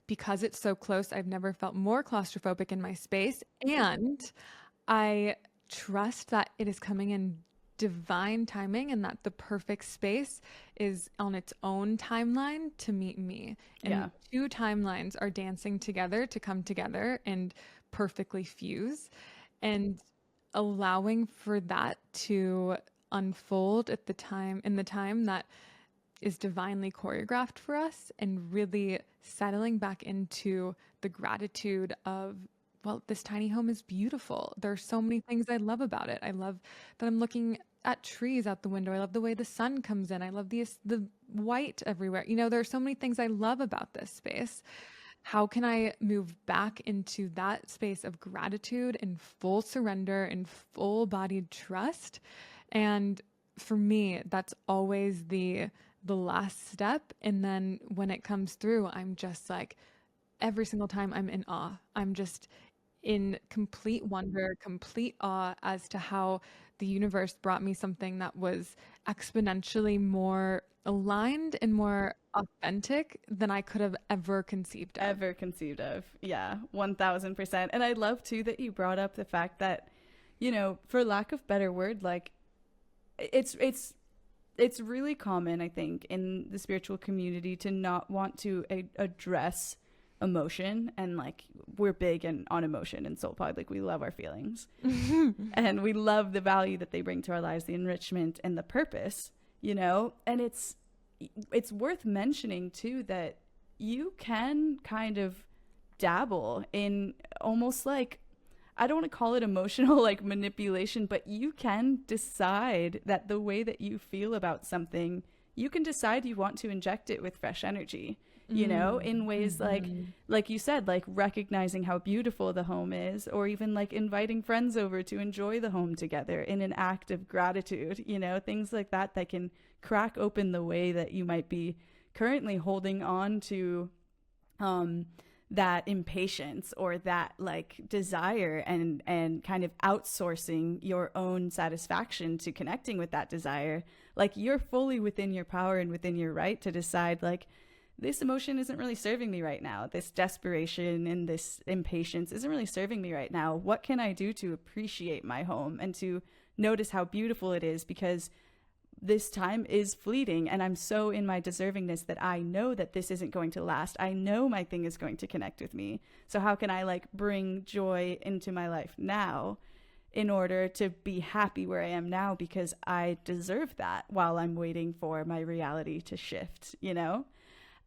because it's so close, I've never felt more claustrophobic in my space. And I trust that it is coming in divine timing, and that the perfect space is on its own timeline to meet me. And two timelines are dancing together to come together and perfectly fuse, and allowing for that to unfold in the time that is divinely choreographed for us, and really settling back into the gratitude of, well, this tiny home is beautiful. There are so many things I love about it. I love that I'm looking at trees out the window. I love the way the sun comes in. I love the white everywhere. There are so many things I love about this space. How can I move back into that space of gratitude and full surrender and full-bodied trust? And for me, that's always the last step. And then when it comes through, I'm just like, every single time I'm in awe. I'm just in complete wonder, complete awe as to how the universe brought me something that was exponentially more aligned and more authentic than I could have ever conceived of. Yeah, 1000%. And I love too that you brought up the fact that, for lack of better word, like it's it's really common, I think, in the spiritual community to not want to address emotion. And like, we're big on emotion in SoulPod. Like, we love our feelings and we love the value that they bring to our lives, the enrichment and the purpose, you know. And it's worth mentioning too that you can kind of dabble in almost like, I don't want to call it emotional like manipulation, but you can decide that the way that you feel about something, you can decide you want to inject it with fresh energy, you know, in ways like you said, like recognizing how beautiful the home is, or even like inviting friends over to enjoy the home together in an act of gratitude, you know, things like that that can crack open the way that you might be currently holding on to that impatience or that like desire, and kind of outsourcing your own satisfaction to connecting with that desire. Like, you're fully within your power and within your right to decide, like, this emotion isn't really serving me right now. This desperation and this impatience isn't really serving me right now. What can I do to appreciate my home and to notice how beautiful it is? Because this time is fleeting, and I'm so in my deservingness that I know that this isn't going to last. I know my thing is going to connect with me. So how can I like bring joy into my life now in order to be happy where I am now, because I deserve that while I'm waiting for my reality to shift, you know?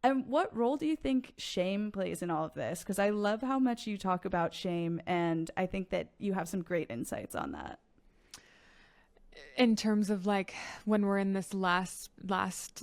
And what role do you think shame plays in all of this? Because I love how much you talk about shame, and I think that you have some great insights on that. In terms of like when we're in this last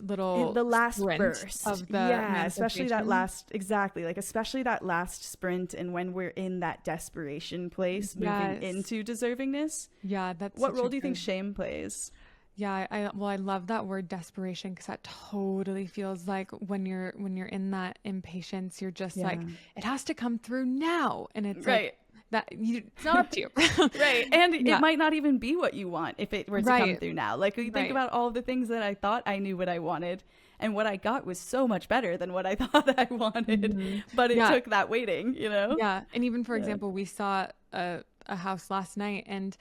little the last sprint burst of the especially that last, exactly, like especially that last sprint, and when we're in that desperation place, moving into deservingness. That's what role do you think shame plays? I love that word desperation, because that totally feels like when you're in that impatience, you're just like, it has to come through now, and it's right. Like, that it's not up to you. Right. And it might not even be what you want if it were to come through now. Like, you think about all of the things that I thought I knew what I wanted, and what I got was so much better than what I thought I wanted. But it took that waiting, you know? Yeah. And even, for example, we saw a house last night, and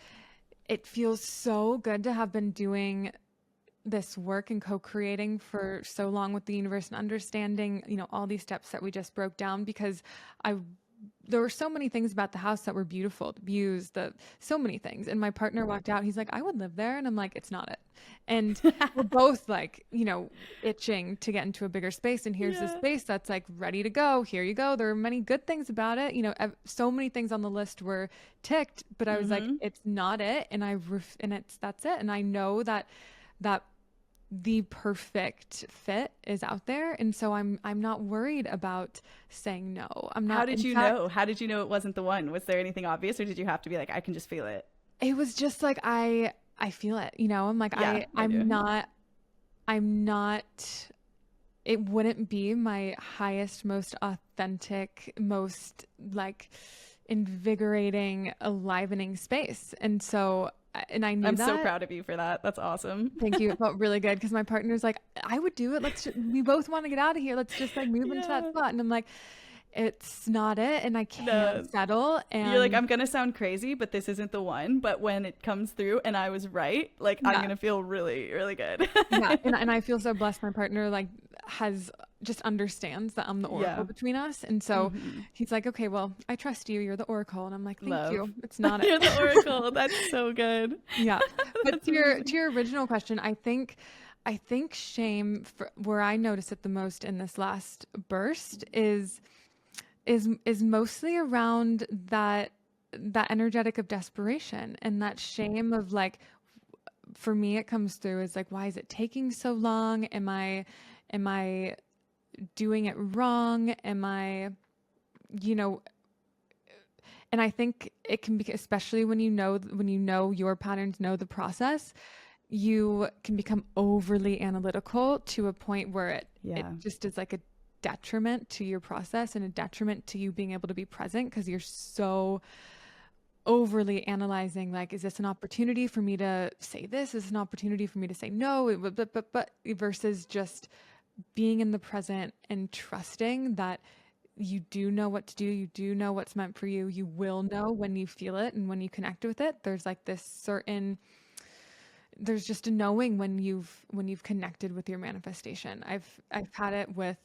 it feels so good to have been doing this work and co-creating for so long with the universe, and understanding, you know, all these steps that we just broke down, because there were so many things about the house that were beautiful, the views, so many things. And my partner walked out, he's like, I would live there. And I'm like, it's not it. And we're both like, you know, itching to get into a bigger space. And here's this space that's like ready to go. Here you go. There are many good things about it. You know, so many things on the list were ticked, but I was like, it's not it. And that's it. And I know that the perfect fit is out there, and so I'm not worried about saying no. I'm not. How did you know? How did you know it wasn't the one? Was there anything obvious, or did you have to be like, I can just feel it? It was just like I feel it. You know, I'm like I'm not. It wouldn't be my highest, most authentic, most like invigorating, enlivening space, and so. And I knew I'm that. so proud of you for that. That's awesome. Thank you. It felt really good, because my partner's like, I would do it. We both want to get out of here. Let's just like move into that spot. And I'm like, it's not it. And I can't settle. And you're like, I'm going to sound crazy, but this isn't the one. But when it comes through and I was right, like I'm going to feel really, really good. And I feel so blessed. My partner like just understands that I'm the oracle between us. And so he's like, okay, well, I trust you. You're the oracle. And I'm like, thank you. It's not it. You're the oracle. That's so good. Yeah. But to your original question, I think shame, where I notice it the most in this last burst, is mostly around that energetic of desperation, and that shame of like, for me, it comes through as like, why is it taking so long? Am I doing it wrong? Am I, you know, and I think it can be, especially when you know your patterns, know the process, you can become overly analytical to a point where it just is like a detriment to your process and a detriment to you being able to be present, because you're so overly analyzing, like, is this an opportunity for me to say this? Is this an opportunity for me to say no? But versus just being in the present and trusting that you do know what to do. You do know what's meant for you. You will know when you feel it and when you connect with it. There's like this certain there's just a knowing when you've connected with your manifestation. I've had it with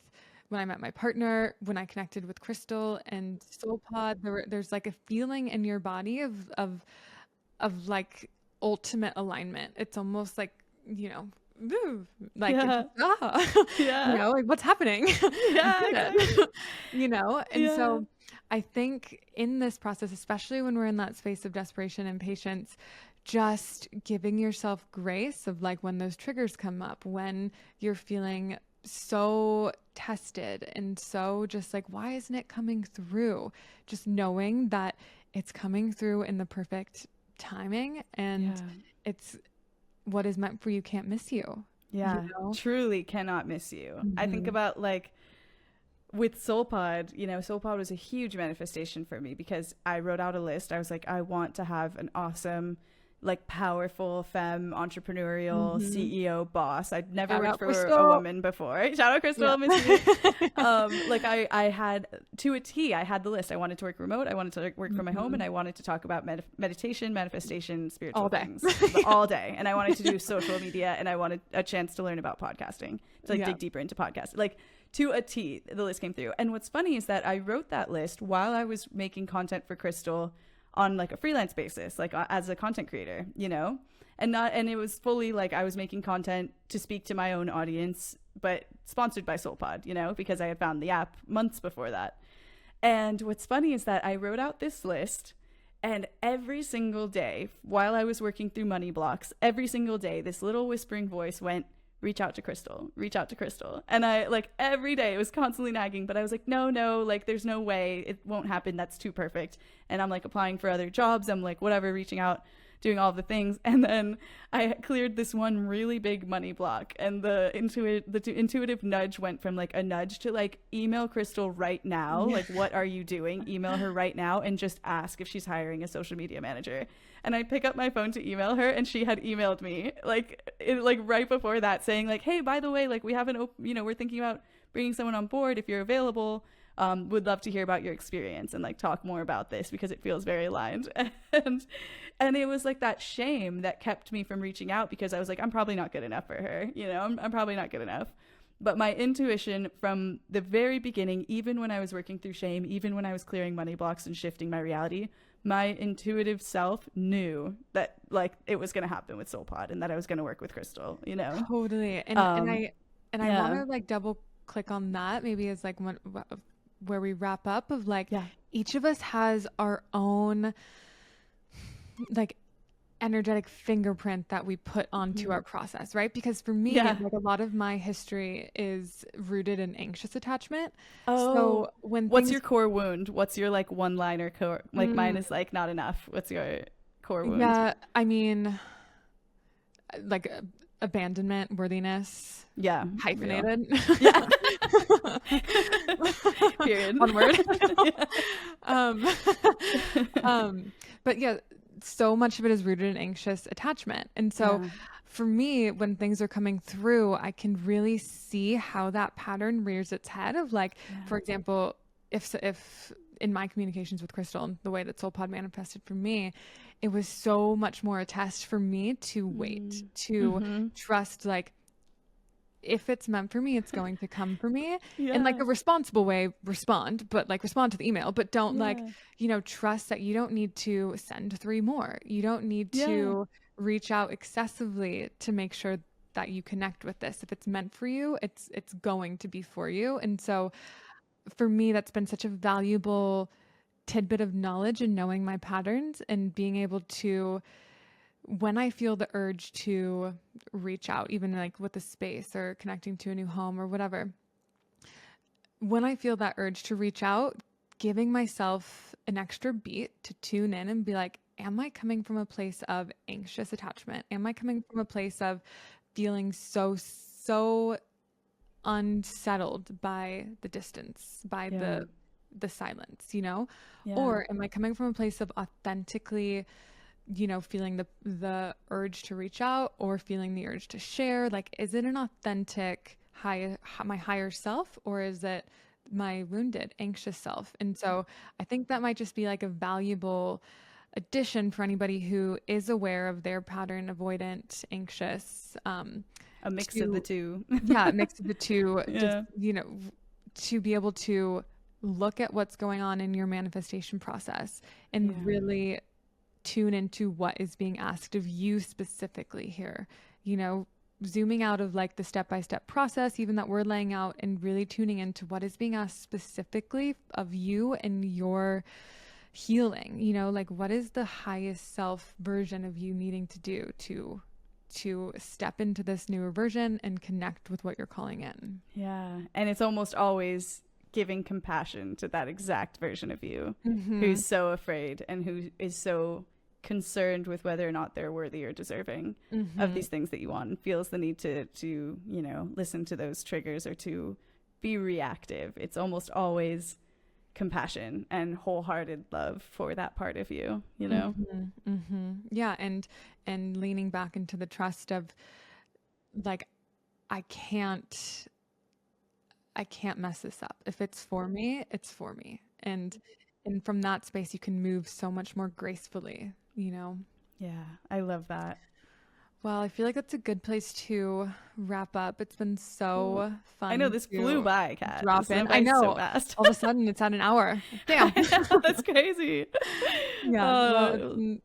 when I met my partner, when I connected with Crystal and SoulPod. There's like a feeling in your body of like ultimate alignment. It's almost like, you know, woo, like Yeah. you know, like what's happening? Yeah, exactly. You know, and Yeah. so I think in this process, especially when we're in that space of desperation and patience, just giving yourself grace of like when those triggers come up, when you're feeling so tested and so just like, why isn't it coming through? Just knowing that it's coming through in the perfect timing, and it's what is meant for you can't miss you. Yeah, You know? truly cannot miss you. I think about like with SoulPod, you know, SoulPod was a huge manifestation for me because I wrote out a list. I was like, I want to have an awesome, like powerful femme entrepreneurial CEO boss. I'd never Shout worked out for Crystal. a woman before. Shout out Crystal, miss you. Like I had to a T, I had the list. I wanted to work remote. I wanted to work from my home, and I wanted to talk about meditation, manifestation, spiritual All day. things all day. And I wanted to do social media, and I wanted a chance to learn about podcasting, to like dig deeper into podcasting. Like to a T, the list came through. And what's funny is that I wrote that list while I was making content for Crystal on like a freelance basis, like as a content creator, you know, and it was fully like I was making content to speak to my own audience, but sponsored by SoulPod, you know, because I had found the app months before that. And what's funny is that I wrote out this list, and every single day while I was working through money blocks, every single day, this little whispering voice went, reach out to Crystal, reach out to Crystal. And I like every day it was constantly nagging, but I was like, no, like there's no way, it won't happen. That's too perfect. And I'm like applying for other jobs. I'm like, whatever, reaching out, doing all the things. And then I cleared this one really big money block, and the intuitive nudge went from like a nudge to like, email Crystal right now. Like, what are you doing? Email her right now and just ask if she's hiring a social media manager. And I pick up my phone to email her, and she had emailed me like right before that, saying like, hey, by the way, like we have we're thinking about bringing someone on board if you're available. Would love to hear about your experience and like talk more about this because it feels very aligned. And it was like that shame that kept me from reaching out, because I was like, I'm probably not good enough for her. You know, I'm probably not good enough. But my intuition from the very beginning, even when I was working through shame, even when I was clearing money blocks and shifting my reality, my intuitive self knew that like it was going to happen with SoulPod, and that I was going to work with Crystal, you know? Totally. And I want to like double click on that maybe as like where we wrap up of like, each of us has our own like energetic fingerprint that we put onto our process, right? Because for me, like a lot of my history is rooted in anxious attachment. So what's your core wound? What's your like one-liner core? Like mine is like not enough. What's your core wound? Yeah, I mean, like abandonment, worthiness. Yeah, hyphenated. Yeah. Period. One word. But yeah, so much of it is rooted in anxious attachment. And so for me, when things are coming through, I can really see how that pattern rears its head of like, for example, if in my communications with Crystal and the way that SoulPod manifested for me, it was so much more a test for me to wait, to trust, like, if it's meant for me, it's going to come for me in like a responsible way, respond to the email, but don't like, trust that you don't need to send 3 more. You don't need to reach out excessively to make sure that you connect with this. If it's meant for you, it's going to be for you. And so for me, that's been such a valuable tidbit of knowledge and knowing my patterns and being able to, when I feel the urge to reach out, even like with a space or connecting to a new home or whatever, when I feel that urge to reach out, giving myself an extra beat to tune in and be like, am I coming from a place of anxious attachment? Am I coming from a place of feeling so unsettled by the distance, by the silence, or am I coming from a place of authentically, feeling the urge to reach out or feeling the urge to share? Like, is it an authentic my higher self, or is it my wounded, anxious self? And so I think that might just be like a valuable addition, for anybody who is aware of their pattern, avoidant, anxious, A mix of the two. yeah, a mix of the two, just, Yeah. to be able to look at what's going on in your manifestation process and Yeah. really tune into what is being asked of you specifically here, zooming out of like the step-by-step process even that we're laying out, and really tuning into what is being asked specifically of you and your healing. Like, what is the highest self version of you needing to do to step into this newer version and connect with what you're calling in. Yeah. And it's almost always giving compassion to that exact version of you who's so afraid and who is so concerned with whether or not they're worthy or deserving of these things that you want, and feels the need to listen to those triggers or to be reactive. It's almost always compassion and wholehearted love for that part of you, Yeah, and leaning back into the trust of, like, I can't mess this up. If it's for me, it's for me. And from that space you can move so much more gracefully. Yeah, I love that. Well, I feel like that's a good place to wrap up. It's been so fun. I know this flew by, Kat. Drop in. I know. So fast. All of a sudden, it's at an hour. Damn. That's crazy. Yeah.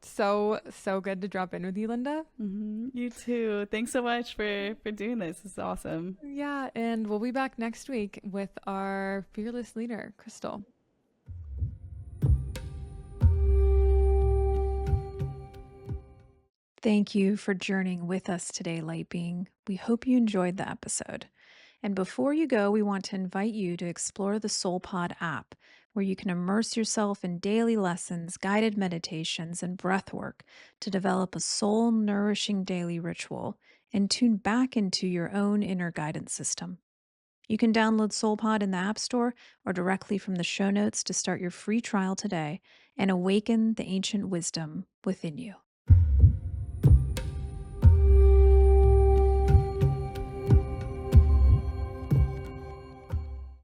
So good to drop in with you, Linda. You too. Thanks so much for doing this. This is awesome. Yeah, and we'll be back next week with our fearless leader, Crystal. Thank you for journeying with us today, Light Being. We hope you enjoyed the episode. And before you go, we want to invite you to explore the SoulPod app, where you can immerse yourself in daily lessons, guided meditations, and breath work to develop a soul-nourishing daily ritual and tune back into your own inner guidance system. You can download SoulPod in the App Store or directly from the show notes to start your free trial today and awaken the ancient wisdom within you.